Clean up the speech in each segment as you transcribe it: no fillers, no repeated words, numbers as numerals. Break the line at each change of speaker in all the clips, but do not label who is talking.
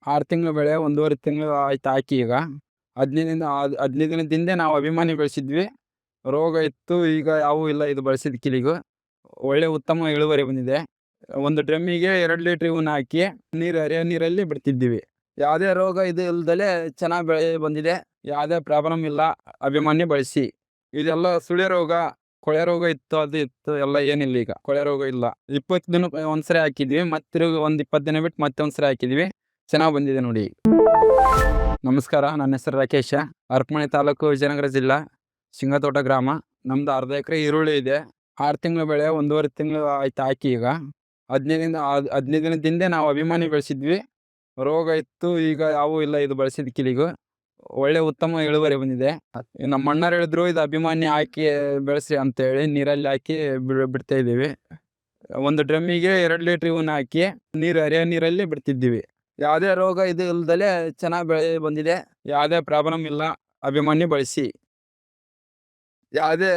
6 ತಿಂಗಳು ಬೆಳೆ 1.5 ತಿಂಗಳು ಆಯ್ತು ಹಾಕಿ ಈಗ. 15 ದಿನದ ಹಿಂದೆ ನಾವು ಅಭಿಮಾನಿ ಬೆಳೆಸಿದ್ವಿ. ರೋಗ ಇತ್ತು, ಈಗ ಯಾವೂ ಇಲ್ಲ. ಇದು ಬಳಸಿದ ಕಿಲಿಗೂ ಒಳ್ಳೆ ಉತ್ತಮ ಇಳುವರಿ ಬಂದಿದೆ. ಒಂದು ಡ್ರಮ್ಮಿಗೆ 2 ಲೀಟ್ರ್ ಇವನ್ನ ಹಾಕಿ ಹರಿಯೋ ನೀರಲ್ಲಿ ಬಿಡ್ತಿದ್ದೀವಿ. ಯಾವುದೇ ರೋಗ ಇದು ಇಲ್ದಲೆ ಚೆನ್ನಾಗಿ ಬೆಳೆ ಬಂದಿದೆ. ಯಾವುದೇ ಪ್ರಾಬ್ಲಮ್ ಇಲ್ಲ. ಅಭಿಮಾನಿ ಬಳಸಿ. ಇದೆಲ್ಲ ಸುಳಿ ರೋಗ, ಕೊಳೆ ರೋಗ ಇತ್ತು, ಅದು ಇತ್ತು, ಎಲ್ಲ ಏನಿಲ್ಲ. ಈಗ ಕೊಳೆ ರೋಗ ಇಲ್ಲ. 20 ದಿನಕ್ಕೆ ಒಂದ್ಸರಿ ಹಾಕಿದ್ವಿ, ಮತ್ತೆ ತಿರುಗಿ ಒಂದು 20 ದಿನ ಬಿಟ್ಟು ಮತ್ತೆ ಒಂದ್ಸರಿ ಹಾಕಿದ್ವಿ. ಚೆನ್ನಾಗಿ ಬಂದಿದೆ ನೋಡಿ. ನಮಸ್ಕಾರ, ನನ್ನ ಹೆಸರು ರಾಕೇಶ. ಹರಪನಹಳ್ಳಿ ತಾಲೂಕು, ವಿಜಯನಗರ ಜಿಲ್ಲಾ, ಸಿಂಗತೋಟ ಗ್ರಾಮ. ನಮ್ದು 1/2 ಎಕರೆ ಈರುಳ್ಳಿ ಇದೆ. 6 ತಿಂಗಳು ಬೆಳೆ 1.5 ತಿಂಗಳು ಆಯ್ತು ಹಾಕಿ ಈಗ. 15 ದಿನದ ಹಿಂದೆ ನಾವು ಅಭಿಮಾನಿ ಬೆಳೆಸಿದ್ವಿ. ರೋಗ ಇತ್ತು, ಈಗ ಯಾವೂ ಇಲ್ಲ. ಇದು ಬಳಸಿದ ಕಿಲಿಗೂ ಒಳ್ಳೆ ಉತ್ತಮ ಇಳುವರಿ ಬಂದಿದೆ. ನಮ್ಮ ಅಣ್ಣರು ಹೇಳಿದ್ರು, ಇದು ಅಭಿಮಾನಿ ಹಾಕಿ ಬೆಳೆಸಿ ಅಂತೇಳಿ ನೀರಲ್ಲಿ ಹಾಕಿ ಬಿಡ್ತಾ ಇದ್ದೀವಿ. ಒಂದು ಡ್ರಮ್ಮಿಗೆ 2 ಲೀಟ್ರ್ ಇವನ್ನ ಹಾಕಿ ಹರಿಯೋ ನೀರಲ್ಲಿ ಬಿಡ್ತಿದ್ದೀವಿ. ಯಾವುದೇ ರೋಗ ಇದು ಇಲ್ದಲೆ ಚೆನ್ನಾಗಿ ಬೆಳೆ ಬಂದಿದೆ. ಯಾವುದೇ ಪ್ರಾಬ್ಲಮ್ ಇಲ್ಲ. ಅಭಿಮಾನಿ ಬಳಸಿ. ಯಾವುದೇ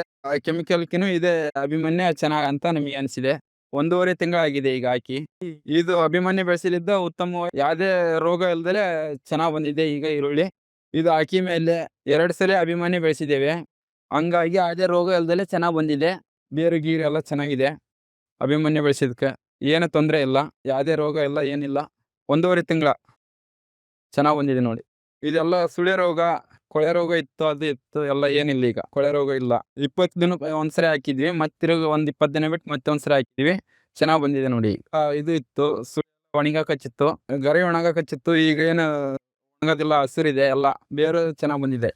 ಕೆಮಿಕಲ್ಕಿನೂ ಇದೆ ಅಭಿಮನ್ಯ ಚೆನ್ನಾಗಿ ಅಂತ ನಮಗೆ ಅನಿಸಿದೆ. 1.5 ತಿಂಗಳಾಗಿದೆ ಈಗ ಹಾಕಿ. ಇದು ಅಭಿಮನ್ಯು ಬೆಳೆಸಲಿದ್ದ ಉತ್ತಮ, ಯಾವುದೇ ರೋಗ ಇಲ್ದಲೆ ಚೆನ್ನಾಗಿ ಬಂದಿದೆ ಈಗ ಈರುಳ್ಳಿ. ಇದು ಹಾಕಿ ಮೇಲೆ 2 ಸಲ ಅಭಿಮಾನಿ ಬೆಳೆಸಿದ್ದೇವೆ. ಹಂಗಾಗಿ ಯಾವುದೇ ರೋಗ ಇಲ್ದಲೆ ಚೆನ್ನಾಗಿ ಬಂದಿದೆ. ಬೇರು ಗೀರು ಎಲ್ಲ ಚೆನ್ನಾಗಿದೆ. ಅಭಿಮನ್ಯು ಬೆಳೆಸಿದ್ಕೆ ಏನು ತೊಂದರೆ ಇಲ್ಲ. ಯಾವುದೇ ರೋಗ ಇಲ್ಲ, ಏನಿಲ್ಲ. 1.5 ತಿಂಗಳ ಚೆನ್ನಾಗಿ ಬಂದಿದೆ ನೋಡಿ. ಇದೆಲ್ಲ ಸುಳಿ ರೋಗ, ಕೊಳೆ ರೋಗ ಇತ್ತು, ಅದು ಇತ್ತು, ಎಲ್ಲ ಏನಿಲ್ಲ. ಈಗ ಕೊಳೆ ರೋಗ ಇಲ್ಲ. 20 ದಿನಕ್ಕೆ ಒಂದ್ಸರಿ ಹಾಕಿದ್ವಿ, ಮತ್ತೆ ತಿರುಗಿ ಒಂದು 20 ದಿನ ಬಿಟ್ಟು ಮತ್ತೆ ಒಂದ್ಸರಿ ಹಾಕಿದ್ವಿ. ಚೆನ್ನಾಗಿ ಬಂದಿದೆ ನೋಡಿ. ಇದು ಇತ್ತು, ಸುಳಿ ಒಣಗಕಚ್ಚಿತ್ತು, ಗರಿ ಒಣಗಕಚ್ಚಿತ್ತು. ಈಗ ಏನು ಒಣಗೋದಿಲ್ಲ, ಹಸಿರಿದೆ ಎಲ್ಲ. ಬೇರು ಚೆನ್ನಾಗಿ ಬಂದಿದೆ.